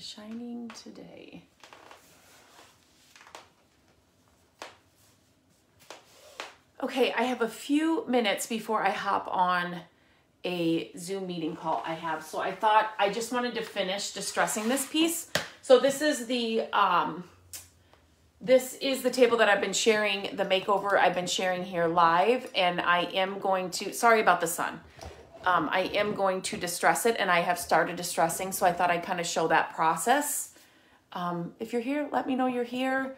shining today? Okay, I have a few minutes before I hop on a Zoom meeting call I have. So I thought I just wanted to finish distressing this piece. So this is the table that I've been sharing, the makeover I've been sharing here live, and I am going to, sorry about the sun. I am going to distress it, and I have started distressing, so I thought I'd kind of show that process. If you're here, let me know you're here.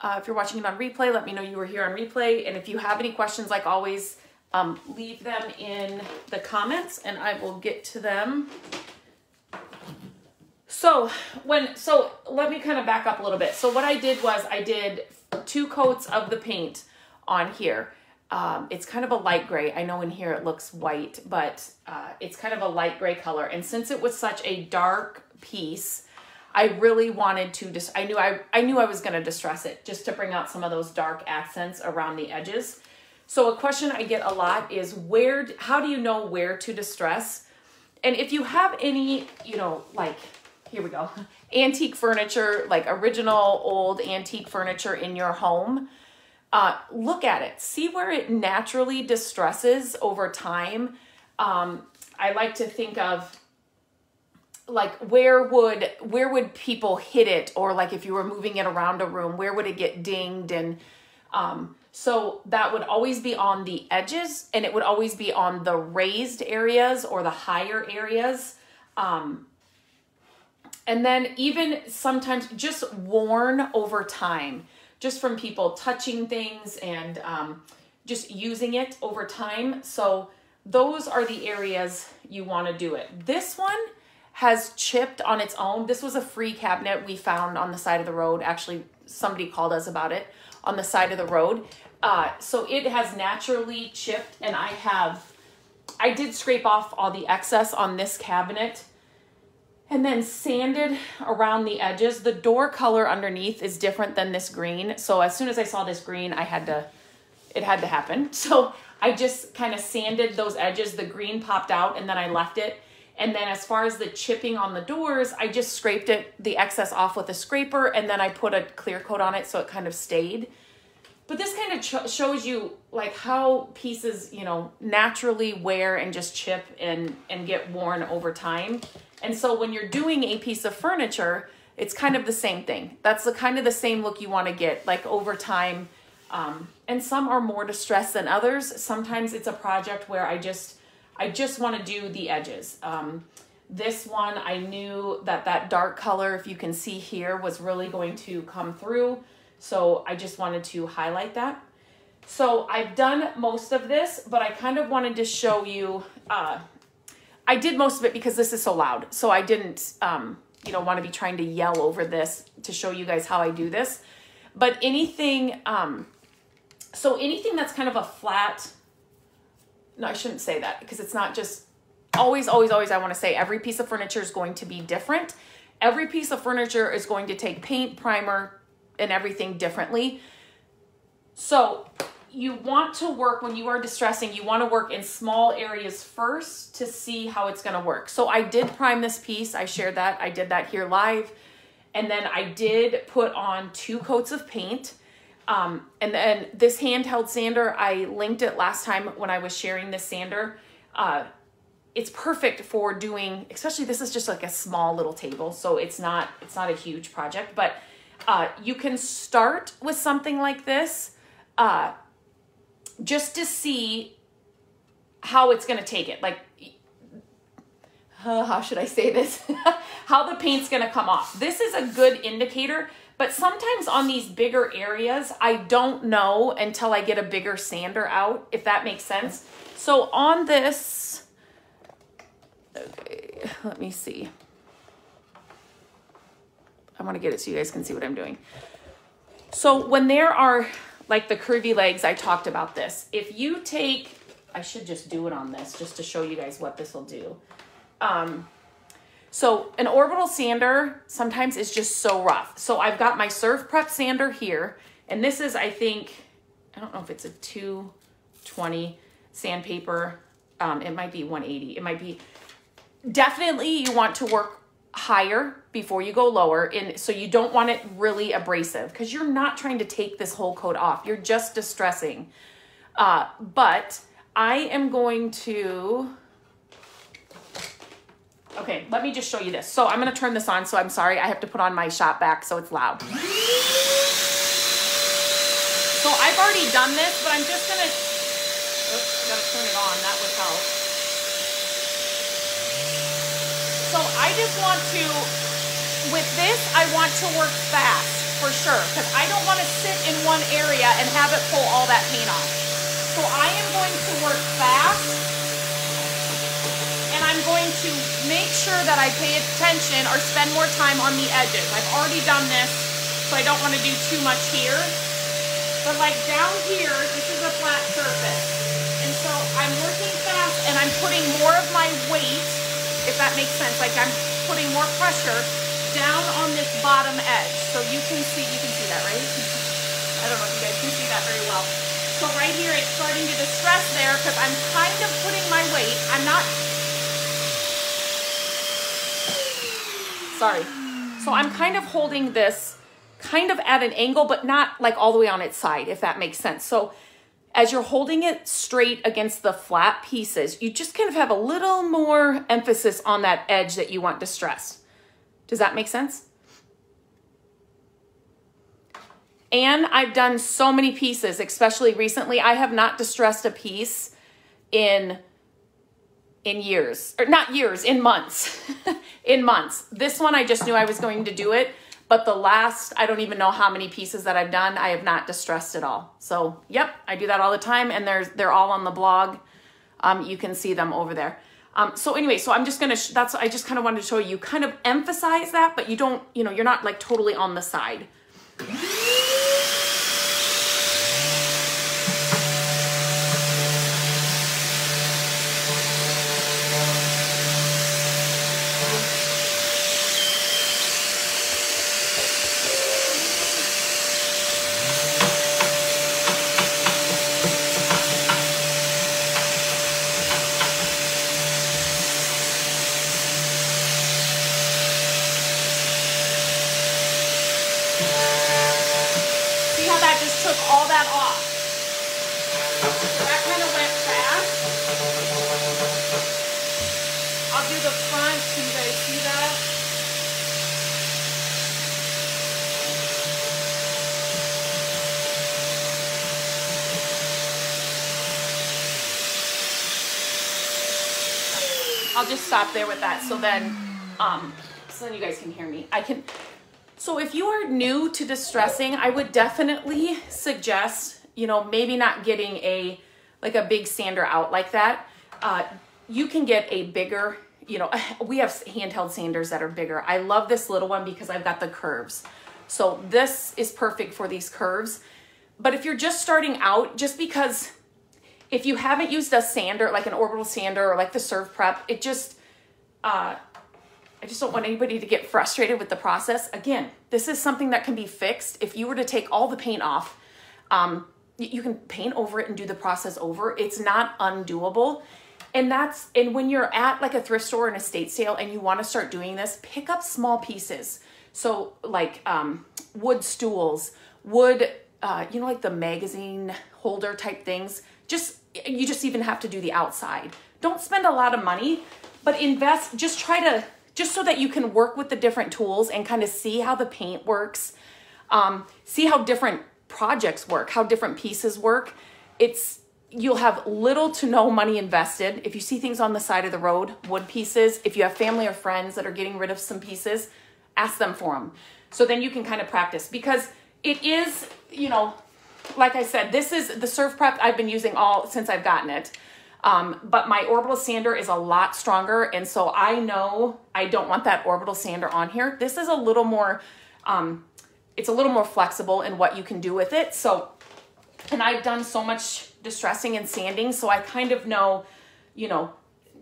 If you're watching it on replay, let me know you were here on replay. And if you have any questions, like always, leave them in the comments and I will get to them. So let me kind of back up a little bit. So what I did was I did 2 coats of the paint on here. It's kind of a light gray. I know in here it looks white, but it's kind of a light gray color. And since it was such a dark piece, I really wanted to just, I knew I was going to distress it just to bring out some of those dark accents around the edges. So a question I get a lot is how do you know where to distress? And if you have any, like, here we go, antique furniture, like original old antique furniture in your home, look at it, see where it naturally distresses over time. I like to think of, like, where would people hit it, or like if you were moving it around a room, where would it get dinged? And so that would always be on the edges, and it would always be on the raised areas or the higher areas. And then even sometimes just worn over time, just from people touching things and just using it over time. So those are the areas you want to do it. This one has chipped on its own. This was a free cabinet we found on the side of the road. Actually, somebody called us about it on the side of the road. So it has naturally chipped, and I did scrape off all the excess on this cabinet and then sanded around the edges. The door color underneath is different than this green. So as soon as I saw this green, it had to happen. So I just kind of sanded those edges. The green popped out and then I left it. And then as far as the chipping on the doors, I just scraped the excess off with a scraper, and then I put a clear coat on it so it kind of stayed. But this kind of shows you like how pieces, naturally wear and just chip and get worn over time. And so when you're doing a piece of furniture, it's kind of the same thing. That's kind of the same look you want to get, like, over time. And some are more distressed than others. Sometimes it's a project where I just want to do the edges. This one, I knew that dark color, if you can see here, was really going to come through. So I just wanted to highlight that. So I've done most of this, but I kind of wanted to show you, I did most of it because this is so loud. So I didn't, want to be trying to yell over this to show you guys how I do this. But anything, anything that's kind of a flat, no, I shouldn't say that, because it's not just always, I want to say every piece of furniture is going to be different. Every piece of furniture is going to take paint, primer, and everything differently. So you want to work, when you are distressing, you want to work in small areas first to see how it's going to work. So I did prime this piece. I shared that. I did that here live. And then I did put on 2 coats of paint. And then this handheld sander, I linked it last time when I was sharing this sander. It's perfect for doing, especially this is just like a small little table, so it's not a huge project, but you can start with something like this just to see how it's going to take it. Like, how should I say this? How the paint's going to come off. This is a good indicator. But sometimes on these bigger areas, I don't know until I get a bigger sander out, if that makes sense. So on this, okay, let me see. I want to get it so you guys can see what I'm doing. So when there are like the curvy legs, I talked about this. If you take, I should just do it on this just to show you guys what this will do. So an orbital sander sometimes is just so rough. So I've got my Surf Prep sander here, and this is, I think, I don't know if it's a 220 sandpaper. It might be 180. It might be, definitely you want to work higher before you go lower, and so you don't want it really abrasive because you're not trying to take this whole coat off. You're just distressing. But I am going to, okay, let me just show you this. So I'm going to turn this on. So I'm sorry, I have to put on my shop vac so it's loud. So I've already done this, but I'm just going to, oops, got to turn it on. That would help. So I just want to, with this, I want to work fast for sure, because I don't want to sit in one area and have it pull all that paint off. So I am going to work fast, and I'm going to make sure that I pay attention or spend more time on the edges. I've already done this, so I don't want to do too much here. But like down here, this is a flat surface. And so I'm working fast, and I'm putting more of my weight, if that makes sense, like I'm putting more pressure down on this bottom edge. So you can see that, right? I don't know if you guys can see that very well. So right here, it's starting to distress there because I'm kind of putting my weight. I'm not, sorry. So I'm kind of holding this kind of at an angle, but not like all the way on its side, if that makes sense. So as you're holding it straight against the flat pieces, you just kind of have a little more emphasis on that edge that you want distressed. Does that make sense? And I've done so many pieces, especially recently. I have not distressed a piece in years, or not years, in months, in months. This one, I just knew I was going to do it. But the last, I don't even know how many pieces that I've done, I have not distressed at all. So, yep, I do that all the time, and they're all on the blog. You can see them over there. So anyway, so I'm just gonna, I just kind of wanted to show you, kind of emphasize that, but you don't, you're not like totally on the side. All that off. That kind of went fast. I'll do the front. Can you guys see that? I'll just stop there with that. So then you guys can hear me. So if you are new to distressing, I would definitely suggest, maybe not getting a big sander out like that. You can get a bigger, we have handheld sanders that are bigger. I love this little one because I've got the curves. So this is perfect for these curves. But if you're just starting out, just because if you haven't used a sander, like an orbital sander or like the Serve Prep, it just, I just don't want anybody to get frustrated with the process. Again, this is something that can be fixed. If you were to take all the paint off, you can paint over it and do the process over. It's not undoable. And when you're at like a thrift store or an estate sale and you want to start doing this, pick up small pieces. So like wood stools, wood, like the magazine holder type things. You just even have to do the outside. Don't spend a lot of money, but invest, just so that you can work with the different tools and kind of see how the paint works, see how different projects work, how different pieces work. You'll have little to no money invested. If you see things on the side of the road, wood pieces, if you have family or friends that are getting rid of some pieces, ask them for them. So then you can kind of practice, because it is, like I said, this is the Serve Prep I've been using since I've gotten it. But my orbital sander is a lot stronger. And so I know I don't want that orbital sander on here. This is a little more, it's a little more flexible in what you can do with it. So, and I've done so much distressing and sanding, so I kind of know,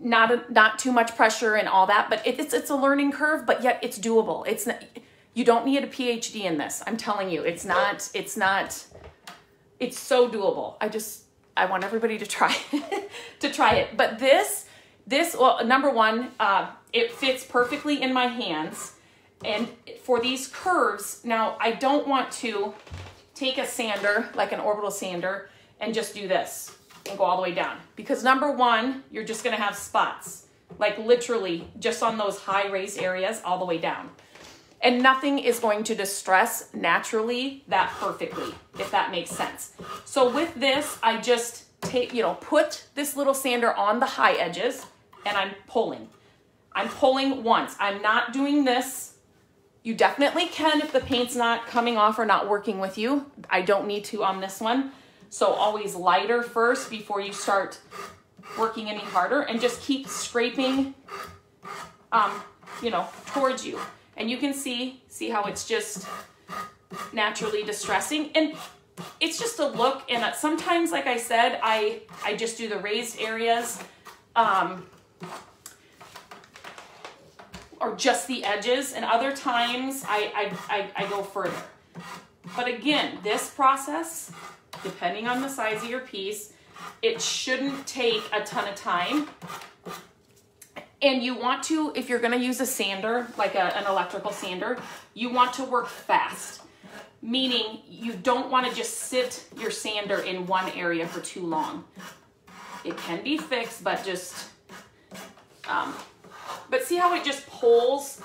not too much pressure and all that, but it's a learning curve, but yet it's doable. It's not, you don't need a PhD in this. I'm telling you, it's so doable. I want everybody to try, to try it. But well, number one, it fits perfectly in my hands. And for these curves, now I don't want to take a sander, like an orbital sander, and just do this and go all the way down. Because number one, you're just gonna have spots, like literally just on those high raised areas all the way down. And nothing is going to distress naturally that perfectly, if that makes sense. So with this, I just take, put this little sander on the high edges and I'm pulling. I'm pulling once. I'm not doing this. You definitely can if the paint's not coming off or not working with you. I don't need to on this one. So always lighter first before you start working any harder, and just keep scraping, towards you. And you can see how it's just naturally distressing. And it's just a look. And sometimes, like I said, I just do the raised areas, or just the edges. And other times I go further. But again, this process, depending on the size of your piece, it shouldn't take a ton of time. And you want to, if you're gonna use a sander, like an electrical sander, you want to work fast. Meaning you don't wanna just sit your sander in one area for too long. It can be fixed, but but see how it just pulls?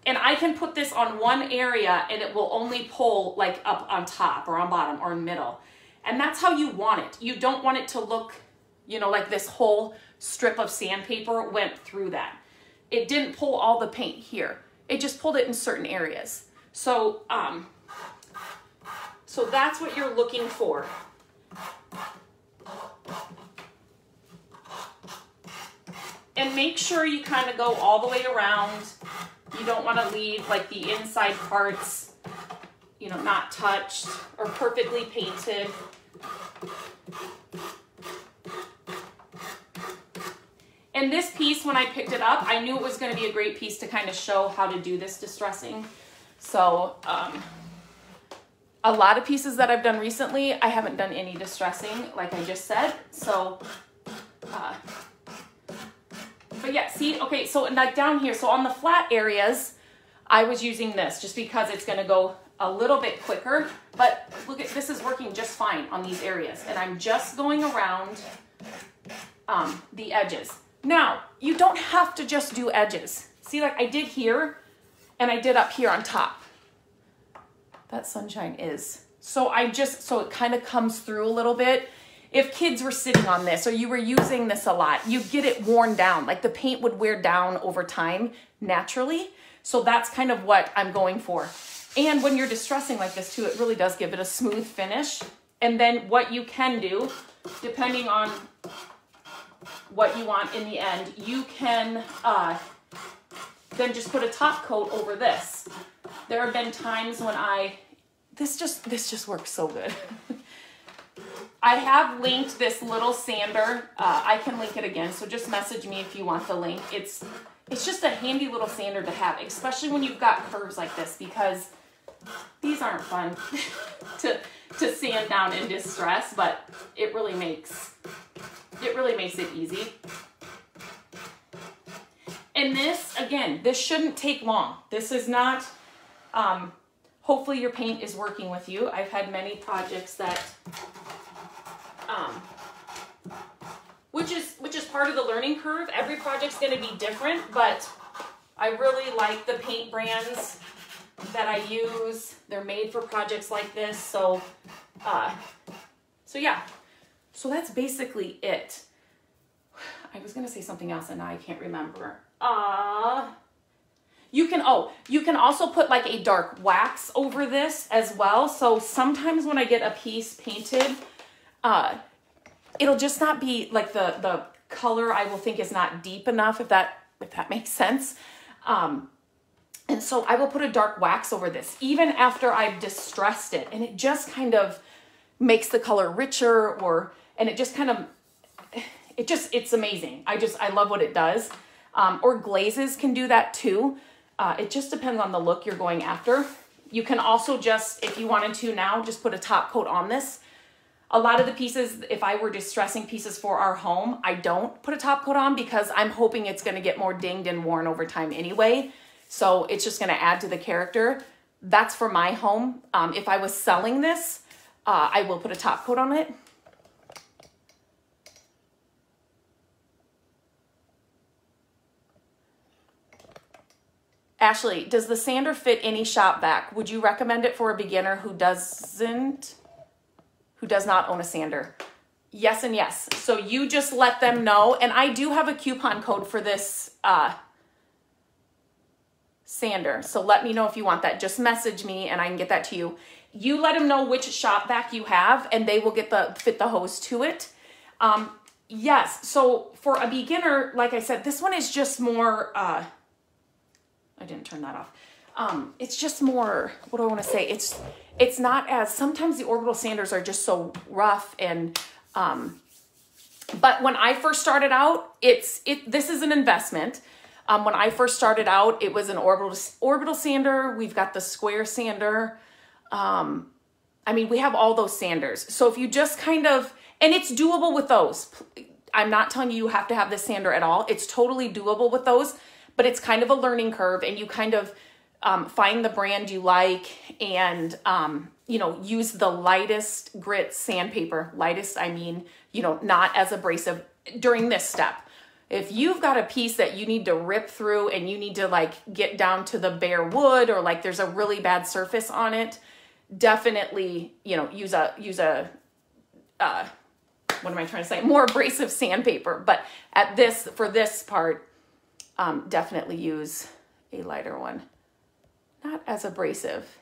And I can put this on one area and it will only pull like up on top or on bottom or in middle. And that's how you want it. You don't want it to look, like this whole strip of sandpaper went through that. It didn't pull all the paint here. It just pulled it in certain areas. So, so that's what you're looking for. And make sure you kind of go all the way around. You don't want to leave like the inside parts, not touched or perfectly painted. And this piece, when I picked it up, I knew it was going to be a great piece to kind of show how to do this distressing. So, a lot of pieces that I've done recently, I haven't done any distressing, like I just said. So, but yeah, see, okay, so like down here, so on the flat areas, I was using this just because it's gonna go a little bit quicker, but look at, this is working just fine on these areas. And I'm just going around the edges. Now, you don't have to just do edges. See, like I did here and I did up here on top. That sunshine is. So so it kind of comes through a little bit. If kids were sitting on this or you were using this a lot, you get it worn down. Like the paint would wear down over time naturally. So that's kind of what I'm going for. And when you're distressing like this too, it really does give it a smooth finish. And then what you can do, depending on what you want in the end, you can then just put a top coat over this. There have been times when this just works so good. I have linked this little sander. I can link it again, so just message me if you want the link. It's just a handy little sander to have, especially when you've got curves like this, because these aren't fun to sand down in distress, but it really makes it easy. And this, again, this shouldn't take long. This is not, hopefully your paint is working with you. I've had many projects that, which is part of the learning curve. Every project's going to be different, but I really like the paint brands that I use. They're made for projects like this. So yeah. So that's basically it. I was going to say something else and now I can't remember. You can also put like a dark wax over this as well. So sometimes when I get a piece painted, it'll just not be like the color I will think is not deep enough, if that makes sense. And so I will put a dark wax over this even after I've distressed it, and it just kind of makes the color richer, and it just kind of, it's amazing. I love what it does. Or glazes can do that too. It just depends on the look you're going after. You can also just, if you wanted to now, just put a top coat on this. A lot of the pieces, if I were distressing pieces for our home, I don't put a top coat on because I'm hoping it's going to get more dinged and worn over time anyway. So it's just going to add to the character. That's for my home. If I was selling this, I will put a top coat on it. Ashley, does the sander fit any shop vac? Would you recommend it for a beginner who does not own a sander? Yes and yes. So you just let them know. And I do have a coupon code for this sander. So let me know if you want that. Just message me and I can get that to you. You let them know which shop vac you have and they will fit the hose to it. Yes. So for a beginner, like I said, this one is just more, I didn't turn that off. It's just more, what do I want to say? It's not as, sometimes the orbital sanders are just so rough and, but when I first started out, this is an investment. When I first started out, it was an orbital sander. We've got the square sander. I mean, we have all those sanders. So if you just kind of, and it's doable with those. I'm not telling you have to have this sander at all. It's totally doable with those. But it's kind of a learning curve and you kind of find the brand you like and, you know, use the lightest grit sandpaper. Lightest, I mean, you know, not as abrasive during this step. If you've got a piece that you need to rip through and you need to like get down to the bare wood or like there's a really bad surface on it, definitely, you know, use a what am I trying to say? More abrasive sandpaper. But for this part, definitely use a lighter one. Not as abrasive.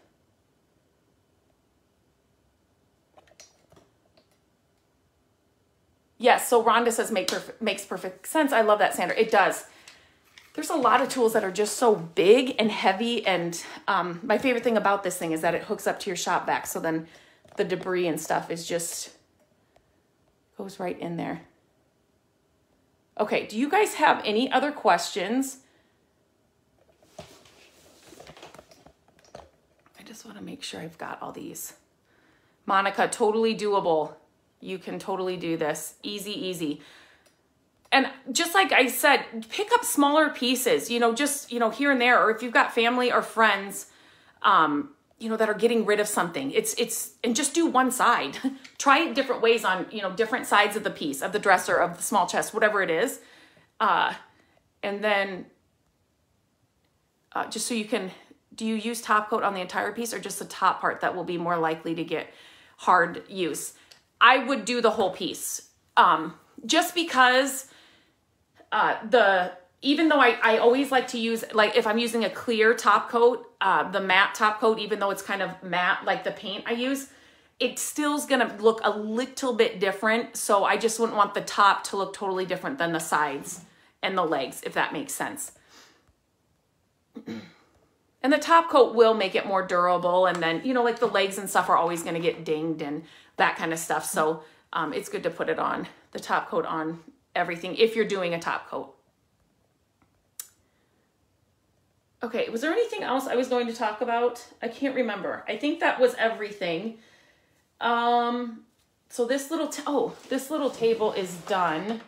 Yes, so Rhonda says makes perfect sense. I love that sander. It does. There's a lot of tools that are just so big and heavy. And my favorite thing about this thing is that it hooks up to your shop vac. So then the debris and stuff is just, goes right in there. Okay, do you guys have any other questions? I just want to make sure I've got all these. Monica, totally doable. You can totally do this. Easy, easy. And just like I said, pick up smaller pieces, you know, just, you know, here and there, or if you've got family or friends, you know, that are getting rid of something, and just do one side. Try it different ways on, you know, different sides of the piece, of the dresser, of the small chest, whatever it is. And then just so you can, do you use top coat on the entire piece or just the top part that will be more likely to get hard use? I would do the whole piece. Just because even though I always like to use, like if I'm using a clear top coat, the matte top coat, even though it's kind of matte, like the paint I use, it still's gonna look a little bit different. So I just wouldn't want the top to look totally different than the sides and the legs, if that makes sense. And the top coat will make it more durable. And then, you know, like the legs and stuff are always gonna get dinged and that kind of stuff. So it's good to put it on, the top coat on everything if you're doing a top coat. Okay, was there anything else I was going to talk about? I can't remember. I think that was everything. So this little table is done.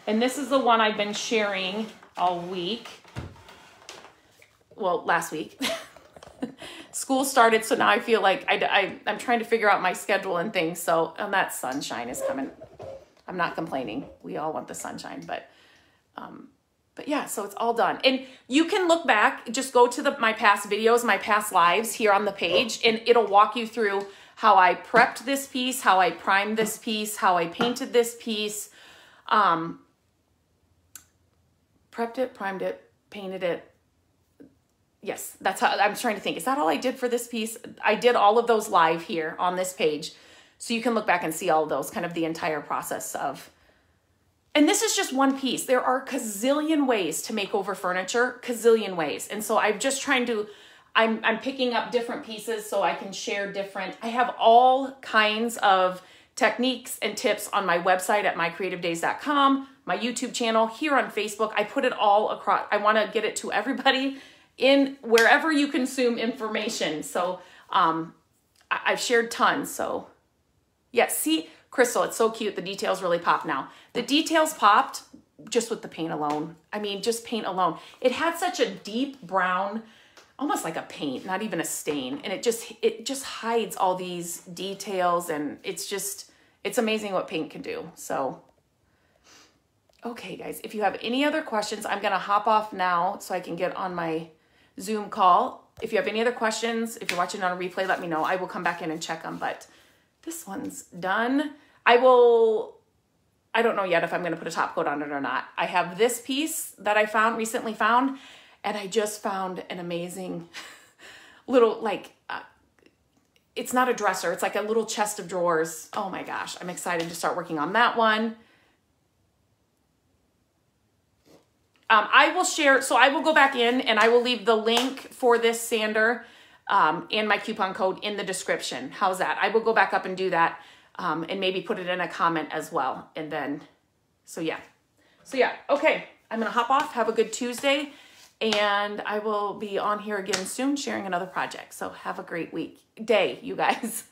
And this is the one I've been sharing all week. Well, last week. School started, so now I feel like I'm trying to figure out my schedule and things. So, and that sunshine is coming. I'm not complaining. We all want the sunshine, but yeah, so it's all done. And you can look back, just go to my past videos, my past lives here on the page, and it'll walk you through how I prepped this piece, how I primed this piece, how I painted this piece. Prepped it, primed it, painted it. Yes, that's how I'm trying to think. Is that all I did for this piece? I did all of those live here on this page. So you can look back and see all of those, kind of the entire process of. And this is just one piece. There are gazillion ways to make over furniture, gazillion ways. And so I'm just trying to, I'm picking up different pieces so I can share different. I have all kinds of techniques and tips on my website at mycreativedays.com, my YouTube channel, here on Facebook. I put it all across. I want to get it to everybody in wherever you consume information. So I've shared tons. So Yeah, see, Crystal, it's so cute. The details really pop now. The details popped just with the paint alone. I mean, just paint alone. It had such a deep brown, almost like a paint, not even a stain. And it just hides all these details, and it's amazing what paint can do. So, okay, guys, if you have any other questions, I'm going to hop off now so I can get on my Zoom call. If you have any other questions, if you're watching on a replay, let me know. I will come back in and check them, but this one's done. I don't know yet if I'm going to put a top coat on it or not. I have this piece that I recently found, and I just found an amazing little, like, it's not a dresser. It's like a little chest of drawers. Oh my gosh, I'm excited to start working on that one. I will share, so I will go back in and I will leave the link for this sander and my coupon code in the description. How's that? I will go back up and do that and maybe put it in a comment as well. And then, so yeah, okay. I'm going to hop off. Have a good Tuesday. And I will be on here again soon sharing another project. So have a great day, you guys.